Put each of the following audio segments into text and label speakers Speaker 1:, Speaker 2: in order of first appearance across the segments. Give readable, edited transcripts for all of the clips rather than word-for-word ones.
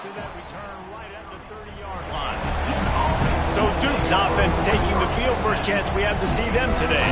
Speaker 1: after that return right at the 30-yard line. So Duke's offense taking the field. First chance we have to see them today.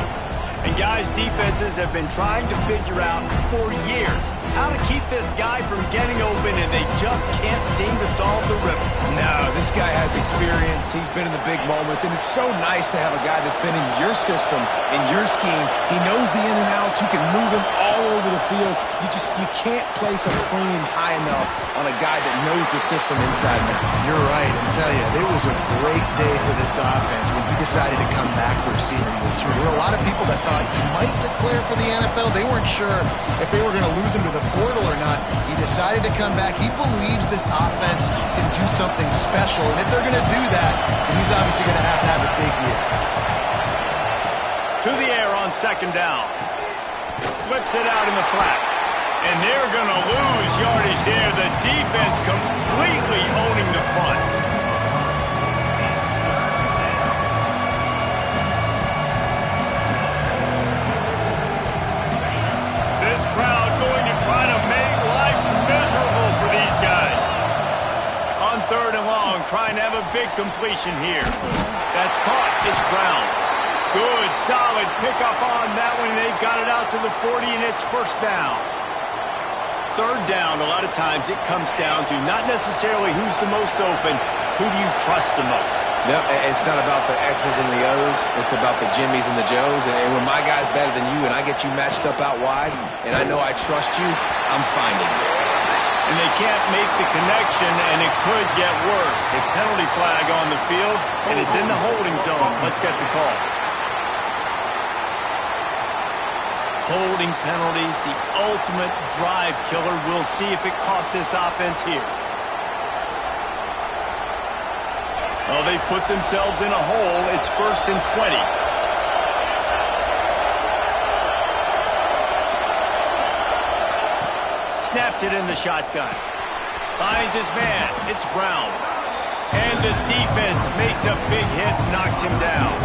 Speaker 1: And guys, defenses have been trying to figure out for years how to keep this guy from getting open, and they just can't seem to solve the riddle.
Speaker 2: No, this guy has experience. He's been in the big moments, and it's so nice to have a guy that's been in your system, in your scheme. He knows the in and outs. You can move him all over the field. You can't place a premium high enough on a guy that knows the system inside and out.
Speaker 3: You're right, and tell you, it was a great day for this offense when he decided to come back for receiving year 2. There were a lot of people that thought he might declare for the NFL. They weren't sure if they were going to lose him to the portal or not. He decided to come back. He believes this offense can do something special, and if they're going to do that, he's obviously going to have a big year.
Speaker 1: To the air on second down. Flips it out in the flat. And they're going to lose yardage there. The defense completely owning the front. This crowd going to try to make life miserable for these guys. On third and long, trying to have a big completion here. That's caught. It's Brown. Good, solid pickup on that one. They got it out to the 40, and it's first down. Third down, a lot of times it comes down to not necessarily who's the most open, who do you trust the most?
Speaker 2: Yep, it's not about the X's and the O's. It's about the Jimmys and the Joes. And when my guy's better than you and I get you matched up out wide, and I know I trust you, I'm finding you.
Speaker 1: And they can't make the connection, and it could get worse. A penalty flag on the field, and it's in the holding zone. Let's get the call. Holding penalties, the ultimate drive killer. We'll see if it costs this offense here. Oh, they put themselves in a hole. It's first and 20. Snaps it in the shotgun. Finds his man. It's Brown. And the defense makes a big hit and knocks him down.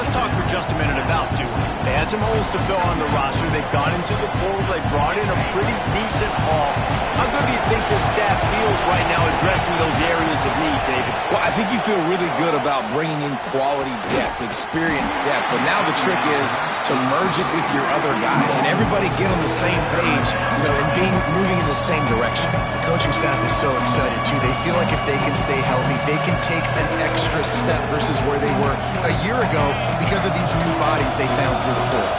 Speaker 1: Let's talk for just a minute about Duke. They had some holes to fill on the roster. They've gone into the portal. They brought in a pretty decent haul. How good do you think this staff feels right now addressing those areas of need, David?
Speaker 2: Well, I think you feel really good about bringing in quality depth, experience depth. But now the trick is to merge it with your other guys and everybody get on the same page, and moving in the same direction.
Speaker 3: The coaching staff is so excited, too. They feel like if they can stay healthy, they can take an extra step versus where they were a year ago because of these new bodies they found through the portal.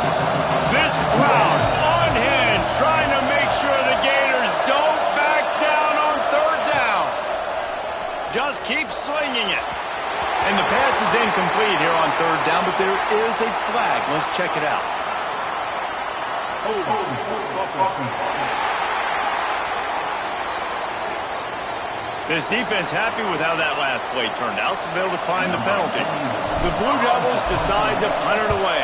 Speaker 1: This crowd on hand trying to make sure the Gators don't back down on third down. Just keep slinging it. And the pass is incomplete here on third down, but there is a flag. Let's check it out. This defense happy with how that last play turned out, so they'll decline the penalty. The Blue Devils decide to punt it away.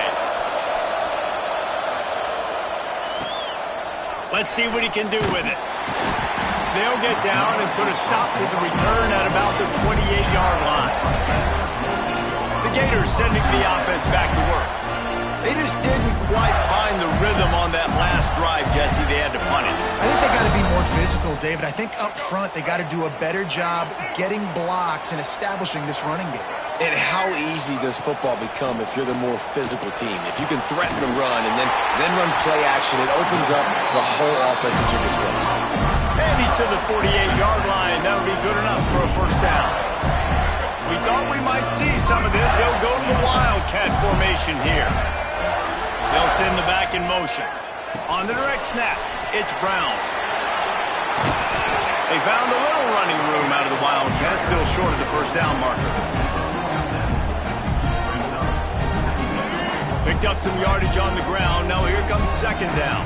Speaker 1: Let's see what he can do with it. They'll get down and put a stop to the return at about the 28-yard line. The Gators sending the offense back to work. They just didn't quite find the rhythm on that last drive, Jesse. They had to punt it.
Speaker 3: I think they got to be more physical, David. I think up front they got to do a better job getting blocks and establishing this running game.
Speaker 2: And how easy does football become if you're the more physical team? If you can threaten the run and then run play action, it opens up the whole offense at your disposal.
Speaker 1: And he's to the 48-yard line. That'll be good enough for a first down. We thought we might see some of this. They'll go to the Wildcat formation here. They'll send the back in motion. On the direct snap, it's Brown. They found a little running room out of the Wildcats, still short of the first down marker. Picked up some yardage on the ground. Now here comes second down.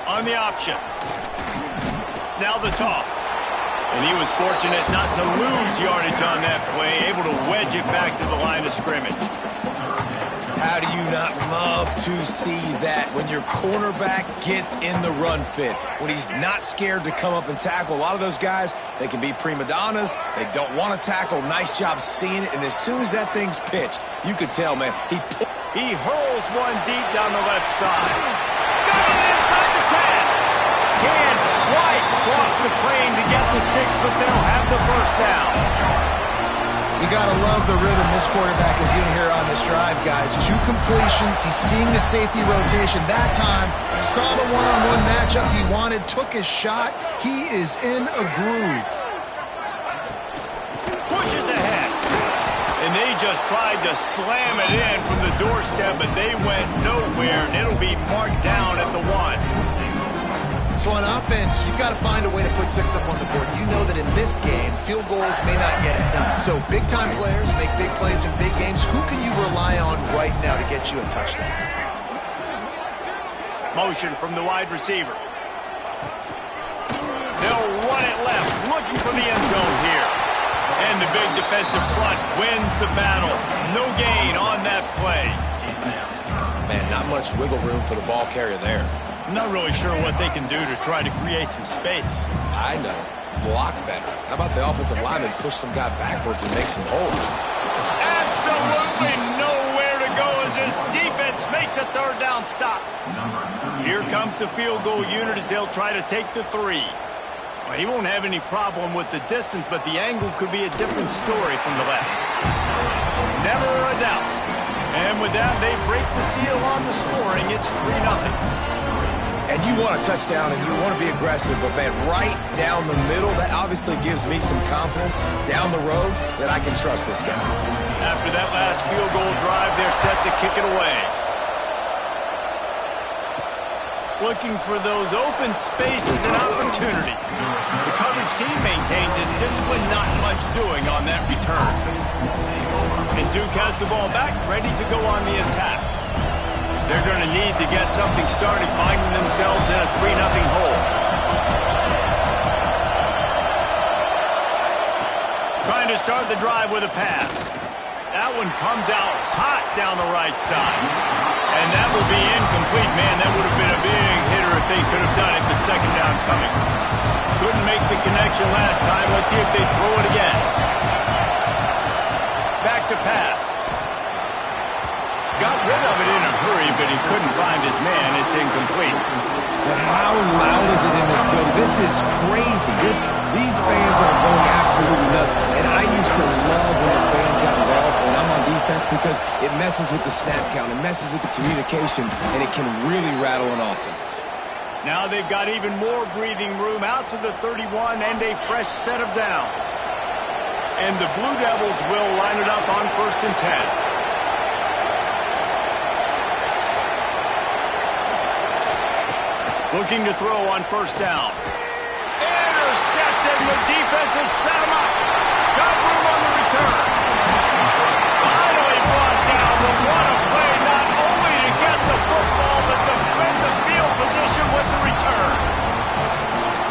Speaker 1: On the option. Now the toss. And he was fortunate not to lose yardage on that play, able to wedge it back to the line of scrimmage.
Speaker 2: How do you not love to see that when your cornerback gets in the run fit, when he's not scared to come up and tackle? A lot of those guys, they can be prima donnas. They don't want to tackle. Nice job seeing it. And as soon as that thing's pitched, you could tell, man, he
Speaker 1: hurls one deep down the left side. Got it inside the 10. the 6, but they'll have the first down.
Speaker 3: You got to love the rhythm this quarterback is in here on this drive, guys. 2 completions. He's seeing the safety rotation that time. Saw the one-on-one matchup he wanted, took his shot. He is in a groove.
Speaker 1: Pushes ahead. And they just tried to slam it in from the doorstep, but they went nowhere, and it'll be marked down at the 1.
Speaker 3: So on offense, you've got to find a way to put 6 up on the board. You know that in this game, field goals may not get it done. So big-time players make big plays in big games. Who can you rely on right now to get you a touchdown?
Speaker 1: Motion from the wide receiver. They'll run it left, looking for the end zone here. And the big defensive front wins the battle. No gain on that play.
Speaker 2: Man, not much wiggle room for the ball carrier there.
Speaker 1: I'm not really sure what they can do to try to create some space.
Speaker 2: I know. Block better. How about the offensive lineman push some guy backwards and make some holes?
Speaker 1: Absolutely nowhere to go as this defense makes a third down stop. Here comes the field goal unit as they'll try to take the 3. Well, he won't have any problem with the distance, but the angle could be a different story from the left. Never a doubt. And with that, they break the seal on the scoring. It's 3-0.
Speaker 2: And you want a touchdown and you want to be aggressive, but man, right down the middle, that obviously gives me some confidence down the road that I can trust this guy.
Speaker 1: After that last field goal drive, they're set to kick it away. Looking for those open spaces and opportunity. The coverage team maintains his discipline, not much doing on that return. And Duke has the ball back, ready to go on the attack. They're going to need to get something started, finding themselves in a 3-0 hole. Trying to start the drive with a pass. That one comes out hot down the right side. And that will be incomplete. Man, that would have been a big hitter if they could have done it, but second down coming. Couldn't make the connection last time. Let's see if they throw it again. Back to pass. Got rid of it in a hurry, but he couldn't find his man. It's incomplete.
Speaker 2: But how loud is it in this building? This is crazy. These fans are going absolutely nuts. And I used to love when the fans got involved, and I'm on defense because it messes with the snap count. It messes with the communication, and it can really rattle an offense.
Speaker 1: Now they've got even more breathing room out to the 31 and a fresh set of downs. And the Blue Devils will line it up on 1st and 10. Looking to throw on 1st down. Intercepted. The defense has set him up. Got room on the return. Finally brought down, but what a play, not only to get the football, but to defend the field position with the return.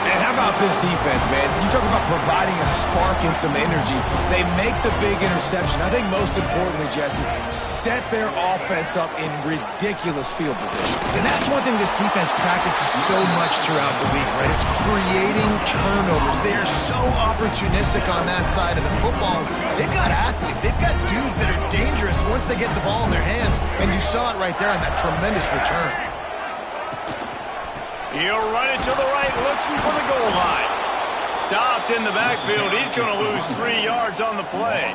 Speaker 2: And how about this defense, man? You talk about providing a spark and some energy. They make the big interception. I think most importantly, Jesse, set their offense up in ridiculous field position.
Speaker 3: And that's one thing this defense practices so much throughout the week, right? It's creating turnovers. They are so opportunistic on that side of the football. They've got athletes. They've got dudes that are dangerous once they get the ball in their hands. And you saw it right there on that tremendous return.
Speaker 1: He'll run it to the right, looking for the goal line. Stopped in the backfield. He's going to lose 3 yards on the play.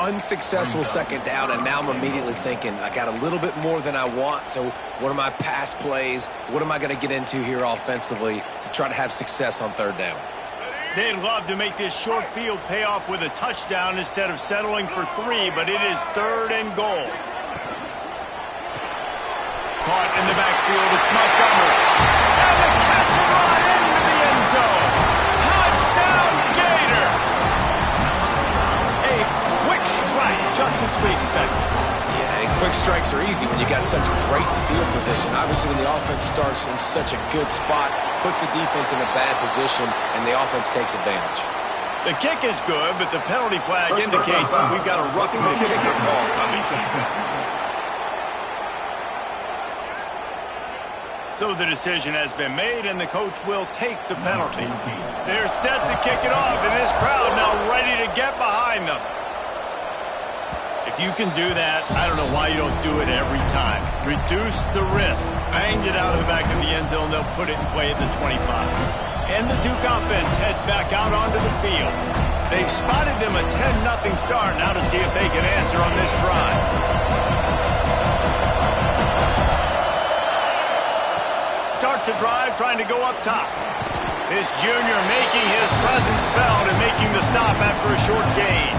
Speaker 2: Unsuccessful second down, and now I'm immediately thinking, I got a little bit more than I want, so what are my pass plays? What am I going to get into here offensively to try to have success on 3rd down?
Speaker 1: They'd love to make this short field pay off with a touchdown instead of settling for 3, but it is 3rd and goal. Caught in the backfield, it's Montgomery. And the catch and run into the end zone. Touchdown, Gator. A quick strike, just as we expected.
Speaker 2: Yeah, and quick strikes are easy when you got such great field position. Obviously, when the offense starts in such a good spot, puts the defense in a bad position, and the offense takes advantage.
Speaker 1: The kick is good, but the penalty flag indicates we've got a roughing the kicker call coming. So the decision has been made, and the coach will take the penalty. They're set to kick it off, and this crowd now ready to get behind them. If you can do that, I don't know why you don't do it every time. Reduce the risk. Banged it out of the back of the end zone. They'll put it in play at the 25. And the Duke offense heads back out onto the field. They've spotted them a 10-0 start. Now to see if they can answer on this drive. Starts a drive trying to go up top. This junior making his presence felt and making the stop after a short gain.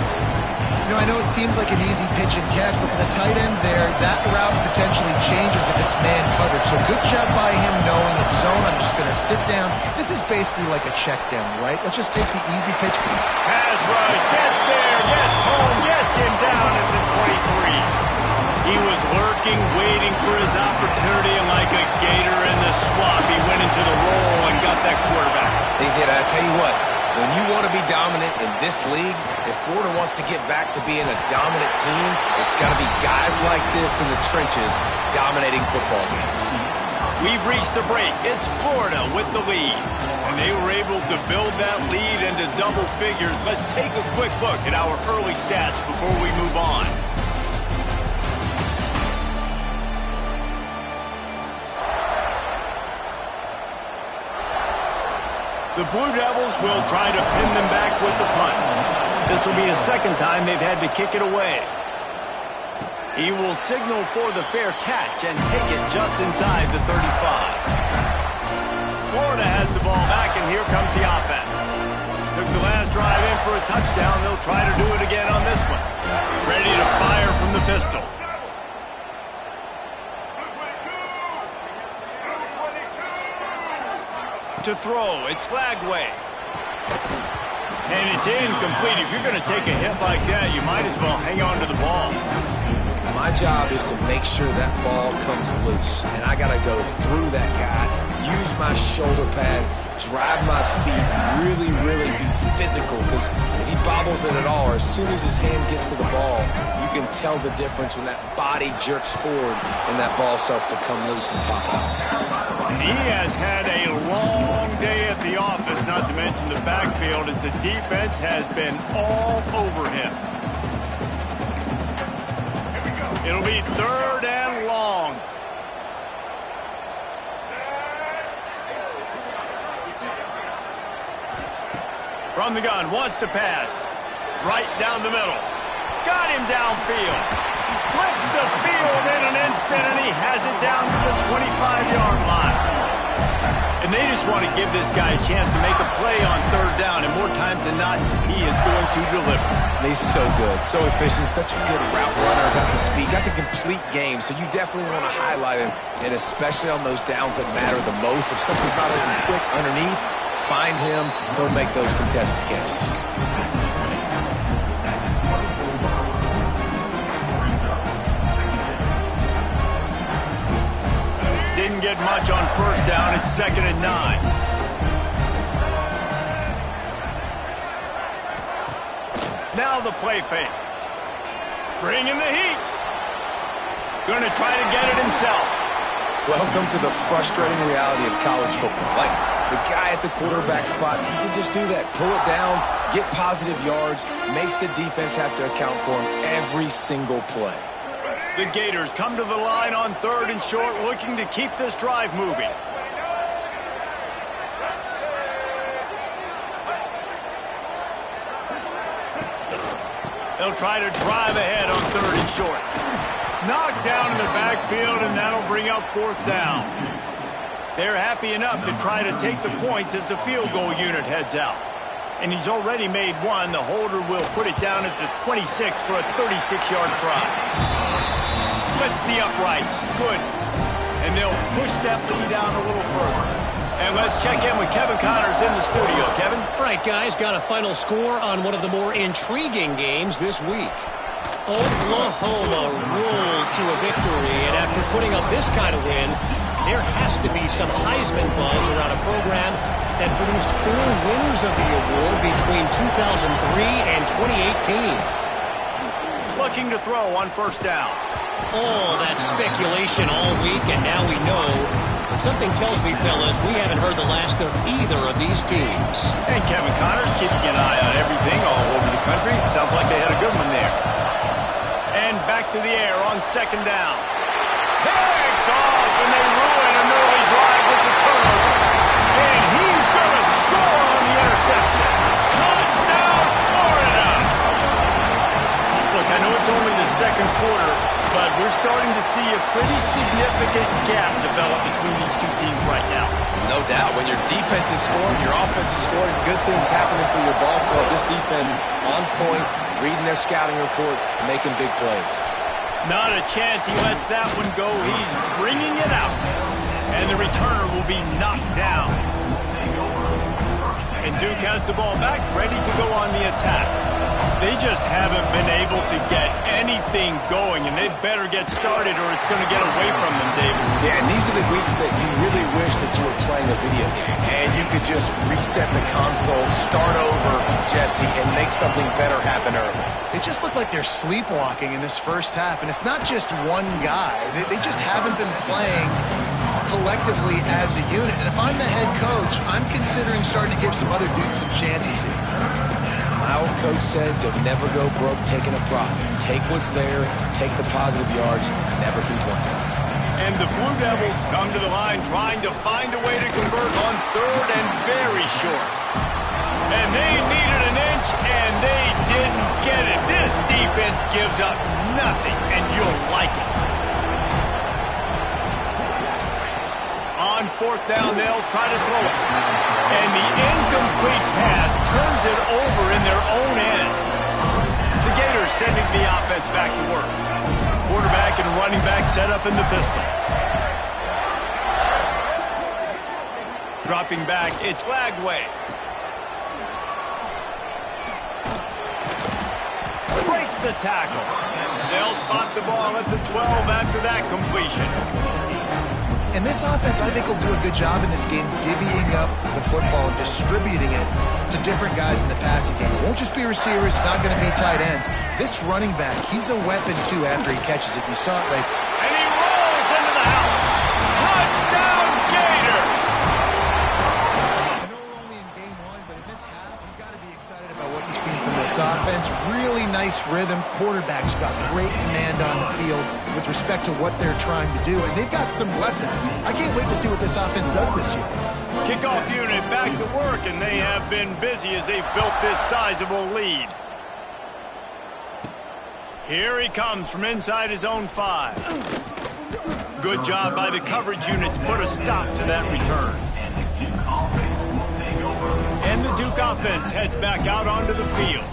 Speaker 3: You know, I know it seems like an easy pitch and catch, but for the tight end there, that route potentially changes if it's man coverage. So good job by him knowing it's zone. I'm just going to sit down. This is basically like a check down, right? Let's just take the easy pitch.
Speaker 1: Pass rush, gets there, gets home, gets him down at the 23. He was lurking, waiting for his opportunity, and like a gator in the swamp, he went into the roll and got that quarterback.
Speaker 2: He did. I tell you what. When you want to be dominant in this league, if Florida wants to get back to being a dominant team, it's got to be guys like this in the trenches dominating football games.
Speaker 1: We've reached the break. It's Florida with the lead. And they were able to build that lead into double figures. Let's take a quick look at our early stats before we move on. The Blue Devils will try to pin them back with the punt. This will be the second time they've had to kick it away. He will signal for the fair catch and take it just inside the 35. Florida has the ball back, and here comes the offense. Took the last drive in for a touchdown. They'll try to do it again on this one. Ready to fire from the pistol. To throw, it's Flagway. And it's incomplete. If you're going to take a hit like that, you might as well hang on to the ball.
Speaker 2: My job is to make sure that ball comes loose, and I got to go through that guy, use my shoulder pad, drive my feet, really, really be physical, because if he bobbles it at all, or as soon as his hand gets to the ball, you can tell the difference when that body jerks forward and that ball starts to come loose and pop out.
Speaker 1: He has had a long day at the office, not to mention the backfield, as the defense has been all over him. It'll be 3rd and long. From the gun, wants to pass. Right down the middle. Got him downfield. Flips the field in an instant, and he has it down to the 25-yard line. And they just want to give this guy a chance to make a play on 3rd down, and more times than not, he is going to deliver.
Speaker 2: He's so good, so efficient, such a good route runner, got the speed, got the complete game, so you definitely want to highlight him, and especially on those downs that matter the most. If something's not open quick underneath, find him, he'll make those contested catches.
Speaker 1: Didn't get much on 1st down. It's 2nd and 9. Now the play fake. Bringing the heat. Going to try to get it himself.
Speaker 2: Welcome to the frustrating reality of college football. Like, the guy at the quarterback spot, he can just do that. Pull it down, get positive yards, makes the defense have to account for him every single play.
Speaker 1: The Gators come to the line on 3rd and short, looking to keep this drive moving. They'll try to drive ahead on 3rd and short. Knocked down in the backfield, and that'll bring up 4th down. They're happy enough to try to take the points as the field goal unit heads out. And he's already made one. The holder will put it down at the 26 for a 36-yard try. Splits the uprights. Good. And they'll push that lead down a little further. And let's check in with Kevin Connors in the studio. Kevin?
Speaker 4: All right, guys, got a final score on one of the more intriguing games this week. Oklahoma rolled to a victory, and after putting up this kind of win, there has to be some Heisman buzz around a program that produced 4 winners of the award between 2003 and 2018.
Speaker 1: Looking to throw on 1st down.
Speaker 4: All that speculation all week, and now we know. Something tells me, fellas, we haven't heard the last of either of these teams.
Speaker 1: And Kevin Connors keeping an eye on everything all over the country. Sounds like they had a good one there. And back to the air on 2nd down. Picked off, and they ruin an early drive with the turnover. And he's going to
Speaker 2: No doubt. When your defense is scoring, your offense is scoring, good things happening for your ball club. This defense on point, reading their scouting report, making big plays.
Speaker 1: Not a chance he lets that one go. He's bringing it out. And the returner will be knocked down. And Duke has the ball back, ready to go on the attack. They just haven't been able to get anything going, and they better get started or it's going to get away from them, David.
Speaker 2: Yeah, and these are the weeks that you really wish that you were playing a video game, and you could just reset the console, start over, Jesse, and make something better happen early.
Speaker 3: They just look like they're sleepwalking in this first half, and it's not just one guy. They just haven't been playing collectively as a unit. And if I'm the head coach, I'm considering starting to give some other dudes some chances here.
Speaker 2: My old coach said, you'll never go broke taking a profit. Take what's there, take the positive yards, and never complain.
Speaker 1: And the Blue Devils come to the line trying to find a way to convert on third and very short. And they needed an inch, and they didn't get it. This defense gives up nothing, and you'll like it. On fourth down, they'll try to throw it. And the incomplete pass turns it over in their own end. The Gators sending the offense back to work. Quarterback and running back set up in the pistol. Dropping back, it's Lagway. Breaks the tackle. They'll spot the ball at the 12 after that completion.
Speaker 3: And this offense, I think, will do a good job in this game divvying up the football and distributing it to different guys in the passing game. It won't just be receivers. It's not going to be tight ends. This running back, he's a weapon, too, after he catches it. You saw it right.
Speaker 1: And he rolls into the house. Touchdown, Gator!
Speaker 3: I know we're only in game one, but in this half, you've got to be excited about what you've seen from this offense. Really nice rhythm. Quarterback's got great command on the field with respect to what they're trying to do, and they've got some weapons. I can't wait to see what this offense does this year.
Speaker 1: Kickoff unit back to work, and they have been busy as they've built this sizable lead. Here he comes from inside his own 5. Good job by the coverage unit to put a stop to that return. And the Duke offense heads back out onto the field.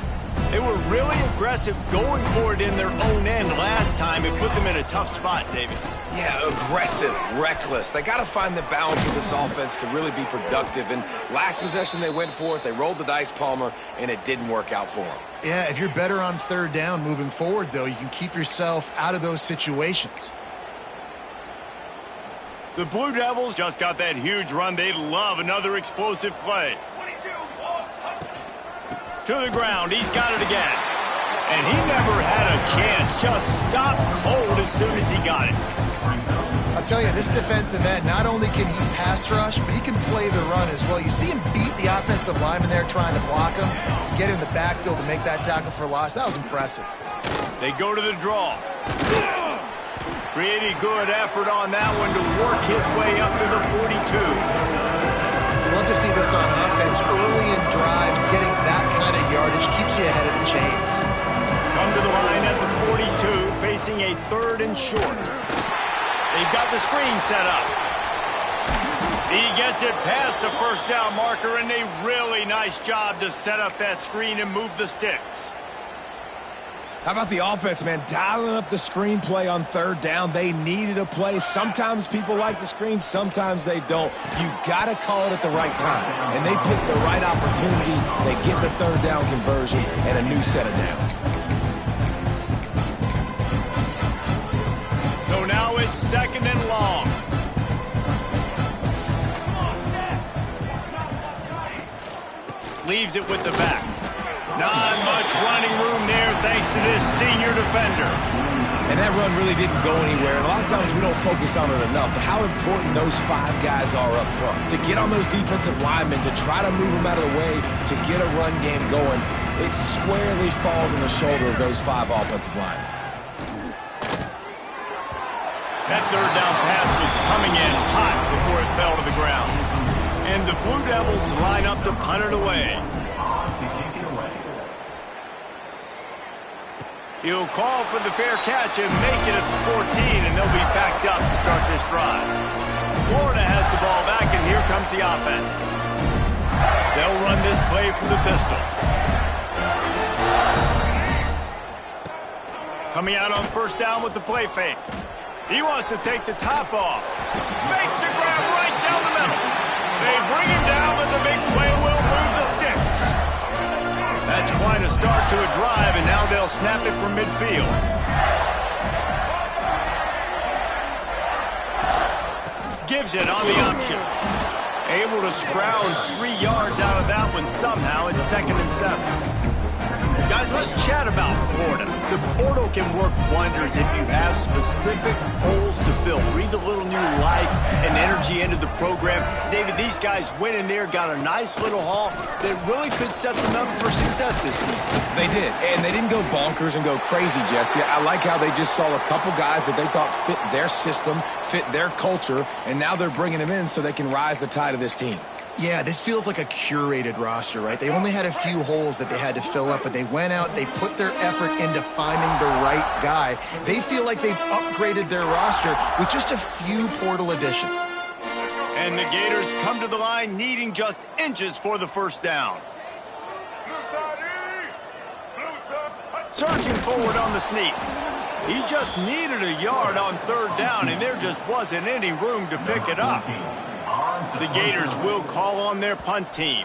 Speaker 1: They were really aggressive going for it in their own end last time. It put them in a tough spot, David.
Speaker 2: Yeah, aggressive, reckless. They got to find the balance with this offense to really be productive. And last possession they went for it, they rolled the dice, Palmer, and it didn't work out for them.
Speaker 3: Yeah, if you're better on third down moving forward, though, you can keep yourself out of those situations.
Speaker 1: The Blue Devils just got that huge run. They'd love another explosive play. To the ground, he's got it again. And he never had a chance, just stopped cold as soon as he got it.
Speaker 3: I'll tell you, this defensive end, not only can he pass rush, but he can play the run as well. You see him beat the offensive lineman there trying to block him, get in the backfield to make that tackle for loss. That was impressive.
Speaker 1: They go to the draw. Pretty good effort on that one to work his way up to the 42.
Speaker 3: Love to see this on offense early in drives. Getting that kind of yardage keeps you ahead of the chains.
Speaker 1: Come to the line at the 42, facing a third and short. They've got the screen set up. He gets it past the first down marker, and a really nice job to set up that screen and move the sticks.
Speaker 2: How about the offense, man? Dialing up the screenplay on third down. They needed a play. Sometimes people like the screen, sometimes they don't. You got to call it at the right time. And they pick the right opportunity. They get the third down conversion and a new set of downs.
Speaker 1: So now it's second and long. Leaves it with the back. Not much running room there thanks to this senior defender.
Speaker 2: And that run really didn't go anywhere. And a lot of times we don't focus on it enough, but how important those 5 guys are up front. To get on those defensive linemen, to try to move them out of the way, to get a run game going, it squarely falls on the shoulder of those 5 offensive linemen.
Speaker 1: That third down pass was coming in hot before it fell to the ground. And the Blue Devils line up to punt it away. He'll call for the fair catch and make it at the 14, and they'll be backed up to start this drive. Florida has the ball back, and here's here comes the offense. They'll run this play from the pistol. Coming out on first down with the play fake. He wants to take the top off. Makes the grab right down the middle. They bring him down, but the big play will move the sticks. That's quite a start to a drive, and now they'll snap it from midfield. Gives it on the option. Able to scrounge 3 yards out of that one somehow. It's 2nd and 7. Guys, let's chat about Florida. The portal can work wonders if you have specific holes to fill. Breathe a little new life and energy into the program. David, these guys went in there, got a nice little haul that really could set them up for success this season.
Speaker 2: They did, and they didn't go bonkers and go crazy, Jesse. I like how they just saw a couple guys that they thought fit their system, fit their culture, and now they're bringing them in so they can rise the tide of this team.
Speaker 3: Yeah, this feels like a curated roster, right? They only had a few holes that they had to fill up, but they went out, they put their effort into finding the right guy. They feel like they've upgraded their roster with just a few portal additions.
Speaker 1: And the Gators come to the line needing just inches for the first down. Surging forward on the sneak. He just needed a yard on third down, and there just wasn't any room to pick it up. The Gators will call on their punt team.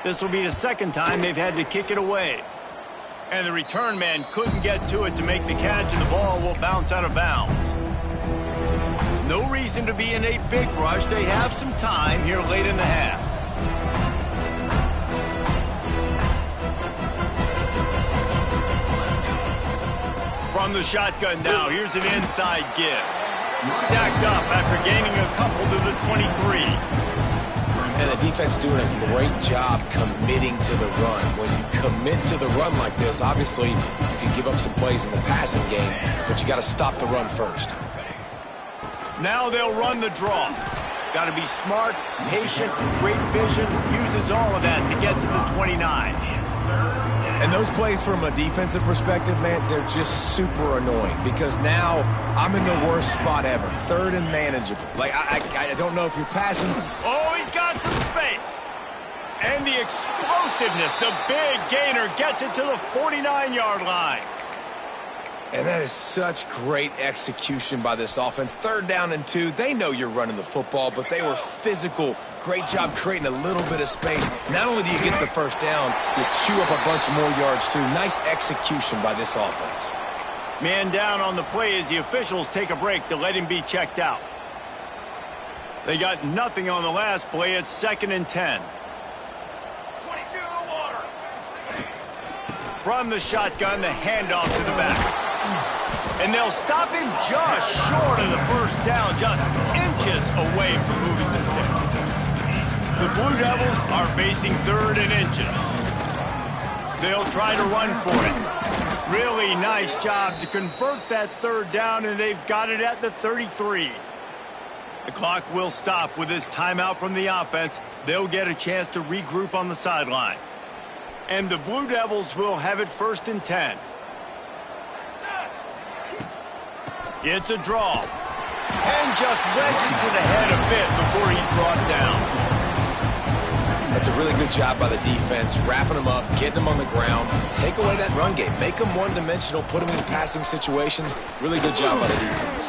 Speaker 1: This will be the second time they've had to kick it away. And the return man couldn't get to it to make the catch, and the ball will bounce out of bounds. No reason to be in a big rush. They have some time here late in the half. From the shotgun now, here's an inside give. Stacked up after gaining a couple to the 23.
Speaker 2: And the defense doing a great job committing to the run. When you commit to the run like this, obviously you can give up some plays in the passing game, but you got to stop the run first.
Speaker 1: Now they'll run the draw. Got to be smart, patient, great vision, uses all of that to get to the 29.
Speaker 2: And those plays from a defensive perspective, man, they're just super annoying because now I'm in the worst spot ever. 3rd and manageable. Like, I don't know if you're passing.
Speaker 1: Oh, he's got some space. And the explosiveness, the big gainer gets it to the 49-yard line.
Speaker 2: And that is such great execution by this offense. 3rd down and 2. They know you're running the football, but they were physical. Great job creating a little bit of space. Not only do you get the first down, you chew up a bunch more yards, too. Nice execution by this offense.
Speaker 1: Man down on the play as the officials take a break to let him be checked out. They got nothing on the last play. It's 2nd and 10.
Speaker 5: 22 water.
Speaker 1: From the shotgun, the handoff to the back. And they'll stop him just short of the first down, just inches away from moving the sticks. The Blue Devils are facing 3rd and inches. They'll try to run for it. Really nice job to convert that 3rd down, and they've got it at the 33. The clock will stop with this timeout from the offense. They'll get a chance to regroup on the sideline. And the Blue Devils will have it 1st and 10. It's a draw. And just wedges it ahead a bit before he's brought down.
Speaker 2: That's a really good job by the defense, wrapping them up, getting them on the ground. Take away that run game. Make them one-dimensional, put them in passing situations. Really good job by the defense.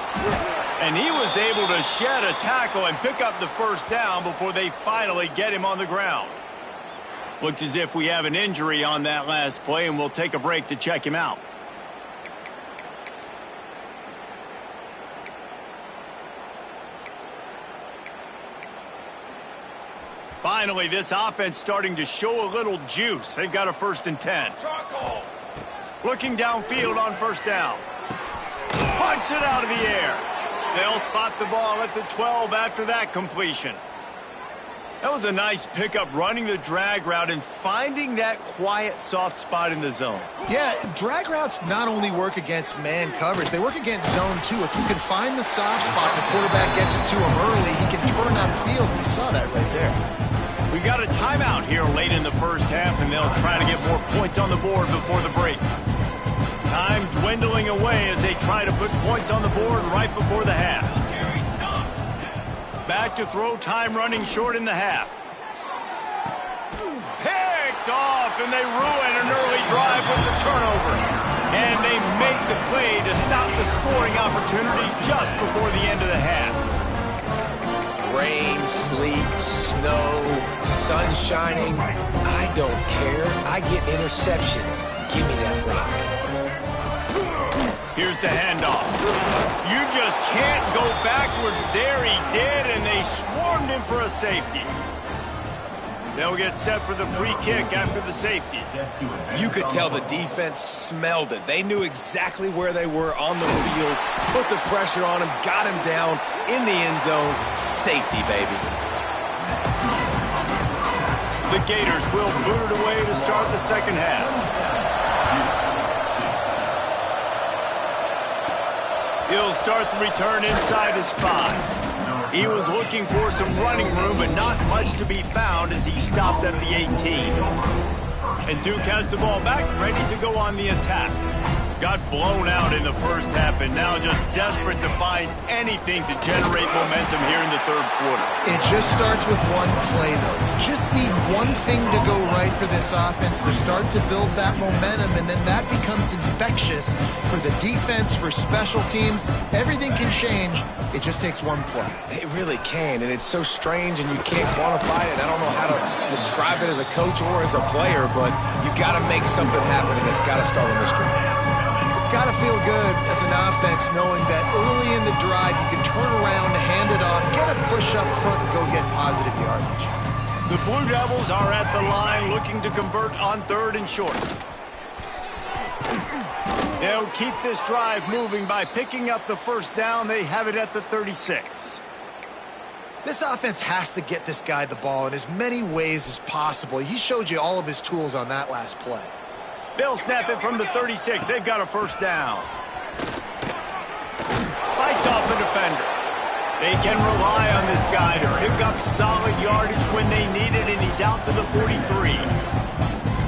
Speaker 1: And he was able to shed a tackle and pick up the first down before they finally get him on the ground. Looks as if we have an injury on that last play, and we'll take a break to check him out. Finally, this offense starting to show a little juice. They've got a 1st and 10. Looking downfield on first down. Punts it out of the air. They'll spot the ball at the 12 after that completion. That was a nice pickup, running the drag route and finding that quiet, soft spot in the zone.
Speaker 3: Yeah, drag routes not only work against man coverage, they work against zone too. If you can find the soft spot and the quarterback gets it to him early, he can turn upfield. You saw that right there.
Speaker 1: We got a timeout here late in the first half, and they'll try to get more points on the board before the break. Time dwindling away as they try to put points on the board right before the half. Back to throw, time running short in the half. Picked off, and they ruin an early drive with the turnover. And they make the play to stop the scoring opportunity just before the end of the half.
Speaker 2: Rain, sleet, snow, sun shining. I don't care. I get interceptions. Give me that rock.
Speaker 1: Here's the handoff. You just can't go backwards there. He did, and they swarmed him for a safety. They'll get set for the free kick after the safety.
Speaker 2: You could tell the defense smelled it. They knew exactly where they were on the field, put the pressure on him, got him down in the end zone. Safety, baby.
Speaker 1: The Gators will boot it away to start the second half. He'll start the return inside his 5. He was looking for some running room, but not much to be found as he stopped at the 18. And Duke has the ball back, ready to go on the attack. Got blown out in the first half and now just desperate to find anything to generate momentum here in the third quarter.
Speaker 3: It just starts with one play, though. You just need one thing to go right for this offense to start to build that momentum, and then that becomes infectious for the defense, for special teams. Everything can change. It just takes one play.
Speaker 2: It really can, and it's so strange, and you can't quantify it. I don't know how to describe it as a coach or as a player, but you got to make something happen, and it's got to start on this drive.
Speaker 3: It's got to feel good as an offense knowing that early in the drive you can turn around, hand it off, get a push up front, and go get positive yardage.
Speaker 1: The Blue Devils are at the line looking to convert on 3rd and short. They'll keep this drive moving by picking up the first down. They have it at the 36.
Speaker 3: This offense has to get this guy the ball in as many ways as possible. He showed you all of his tools on that last play.
Speaker 1: They'll snap it from the 36. They've got a first down. Fights off the defender. They can rely on this guy to pick up solid yardage when they need it, and he's out to the 43.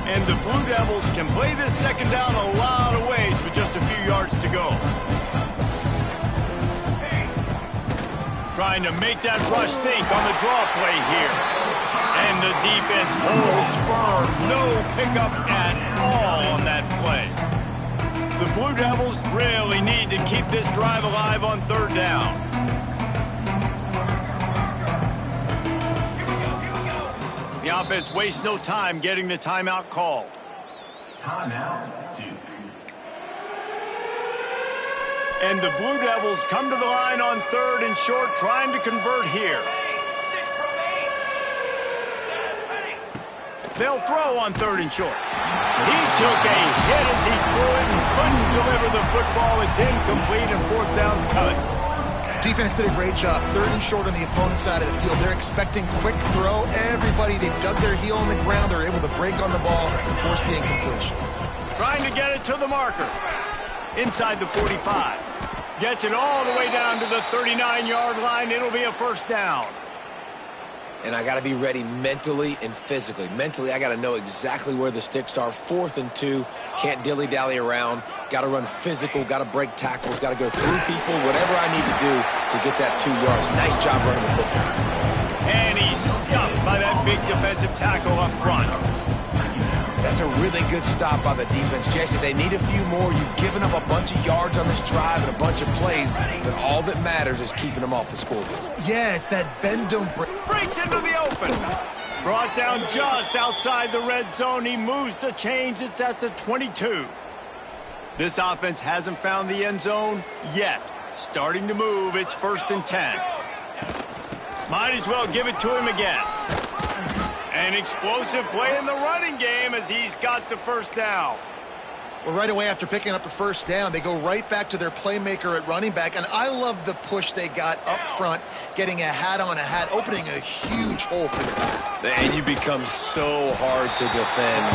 Speaker 1: And the Blue Devils can play this second down a lot of ways with just a few yards to go. Trying to make that rush think on the draw play here. And the defense holds firm. No pickup at all on that play. The Blue Devils really need to keep this drive alive on 3rd down. The offense wastes no time getting the timeout called.
Speaker 5: Timeout, Duke.
Speaker 1: And the Blue Devils come to the line on 3rd and short, trying to convert here. They'll throw on 3rd and short. He took a hit as he threw it and couldn't deliver the football. It's incomplete and 4th down's coming.
Speaker 3: Defense did a great job. 3rd and short on the opponent's side of the field. They're expecting quick throw. Everybody, they dug their heel on the ground. They're able to break on the ball and force the incompletion.
Speaker 1: Trying to get it to the marker. Inside the 45. Gets it all the way down to the 39-yard line. It'll be a first down.
Speaker 2: And I got to be ready mentally and physically. Mentally, I got to know exactly where the sticks are. 4th and 2. Can't dilly-dally around. Got to run physical. Got to break tackles. Got to go through people. Whatever I need to do to get that 2 yards. Nice job running the football.
Speaker 1: And he's stuffed by that big defensive tackle up front.
Speaker 2: That's a really good stop by the defense. Jesse, they need a few more. You've given up a bunch of yards on this drive and a bunch of plays, but all that matters is keeping them off the scoreboard.
Speaker 3: Yeah, it's that bend, don't break.
Speaker 1: Breaks into the open. Brought down just outside the red zone. He moves the chains. It's at the 22. This offense hasn't found the end zone yet. Starting to move. It's 1st and 10. Might as well give it to him again. An explosive play in the running game as he's got the first down.
Speaker 3: Well, right away after picking up a first down, they go right back to their playmaker at running back. And I love the push they got up front, getting a hat on a hat, opening a huge hole for them.
Speaker 2: And you become so hard to defend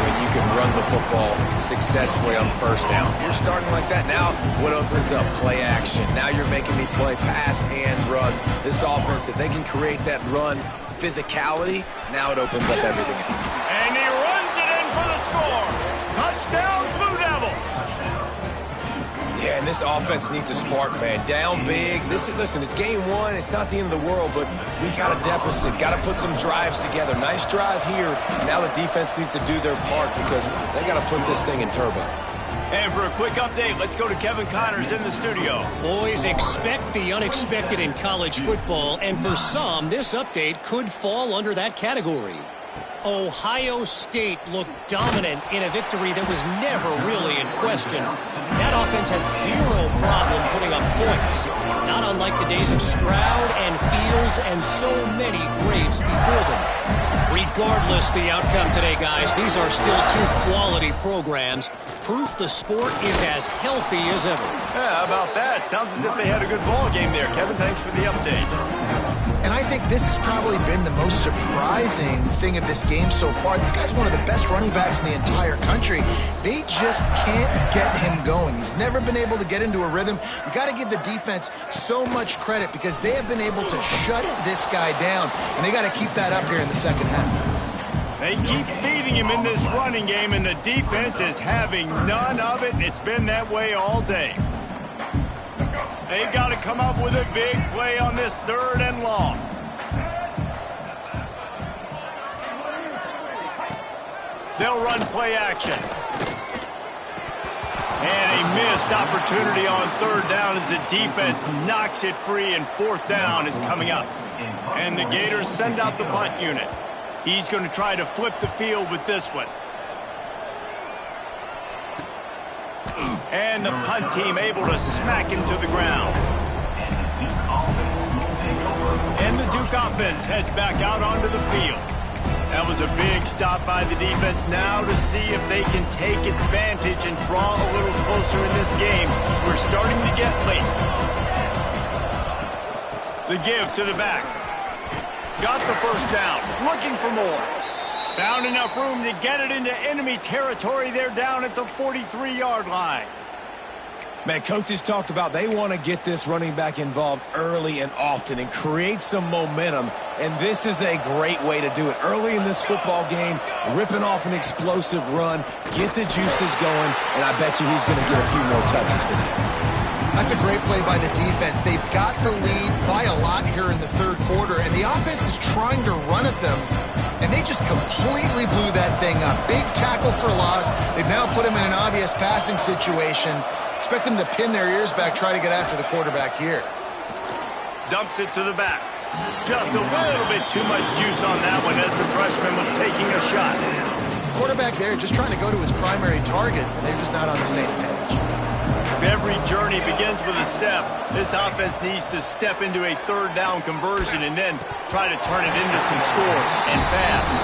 Speaker 2: when you can run the football successfully on first down. You're starting like that. Now what opens up? Play action. Now you're making me play pass and run. This offense, if they can create that run physicality, now it opens up everything.
Speaker 1: And he runs it in for the score. Touchdown, Blue Devils.
Speaker 2: Yeah, Yeah, and this offense needs a spark, man. Down big. Listen, it's game one. It's not the end of the world, but we got a deficit. Got to put some drives together. Nice drive here. Now the defense needs to do their part because they got to put this thing in turbo.
Speaker 1: And for a quick update, let's go to Kevin Connors in the studio.
Speaker 4: Boys, expect the unexpected in college football, and for some, this update could fall under that category. Ohio State looked dominant in a victory that was never really in question. That offense had zero problem putting up points, not unlike the days of Stroud and Fields and so many greats before them. Regardless the outcome today, guys, these are still two quality programs. Proof the sport is as healthy as ever.
Speaker 1: Yeah, how about that? Sounds as if they had a good ball game there. Kevin, thanks for the update.
Speaker 3: And I think this has probably been the most surprising thing of this game so far. This guy's one of the best running backs in the entire country. They just can't get him going. He's never been able to get into a rhythm. You got to give the defense so much credit because they have been able to shut this guy down, and they got to keep that up here in the second half.
Speaker 1: They keep feeding him in this running game, and the defense is having none of it, and it's been that way all day. They've got to come up with a big play on this 3rd and long. They'll run play action. And a missed opportunity on 3rd down as the defense knocks it free, and 4th down is coming up. And the Gators send out the punt unit. He's going to try to flip the field with this one. And the punt team able to smack him to the ground. And the Duke offense heads back out onto the field. That was a big stop by the defense now to see if they can take advantage and draw a little closer in this game. We're starting to get late. The give to the back. Got the 1st down. Looking for more. Found enough room to get it into enemy territory. They're down at the 43-yard line.
Speaker 2: Man, coaches talked about they want to get this running back involved early and often and create some momentum, and this is a great way to do it. Early in this football game, ripping off an explosive run, get the juices going, and I bet you he's going to get a few more touches today.
Speaker 3: That's a great play by the defense. They've got the lead by a lot here in the 3rd quarter, and the offense is trying to run at them, and they just completely blew that thing up. Big tackle for loss. They've now put him in an obvious passing situation. Expect them to pin their ears back, try to get after the quarterback here.
Speaker 1: Dumps it to the back. Just a little bit too much juice on that one as the freshman was taking a shot.
Speaker 3: Quarterback there just trying to go to his primary target, and they're just not on the same page.
Speaker 1: If every journey begins with a step, this offense needs to step into a 3rd down conversion and then try to turn it into some scores, and fast.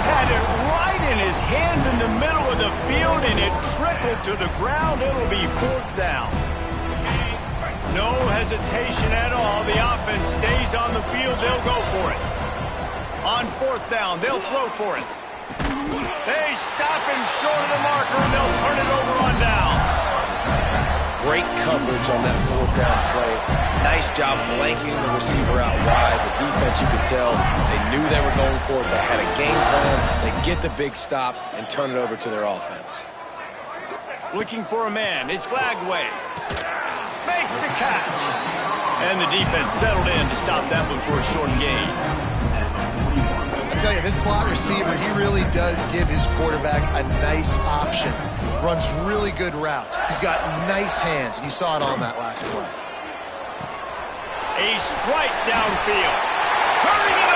Speaker 1: Had it right in his hands in the middle of the field, and it trickled to the ground. It'll be 4th down. No hesitation at all. The offense stays on the field. They'll go for it. On 4th down, they'll throw for it. They stop him short of the marker, and they'll turn it over on downs.
Speaker 2: Great coverage on that 4th down play. Nice job blanketing the receiver out wide. The defense, you could tell, they knew they were going for it. They had a game plan. They get the big stop and turn it over to their offense.
Speaker 1: Looking for a man. It's Lagway. Makes the catch. And the defense settled in to stop that one for a short gain.
Speaker 3: I tell you, this slot receiver, he really does give his quarterback a nice option. Runs really good routes. He's got nice hands, and you saw it on that last play.
Speaker 1: A strike downfield. Turning it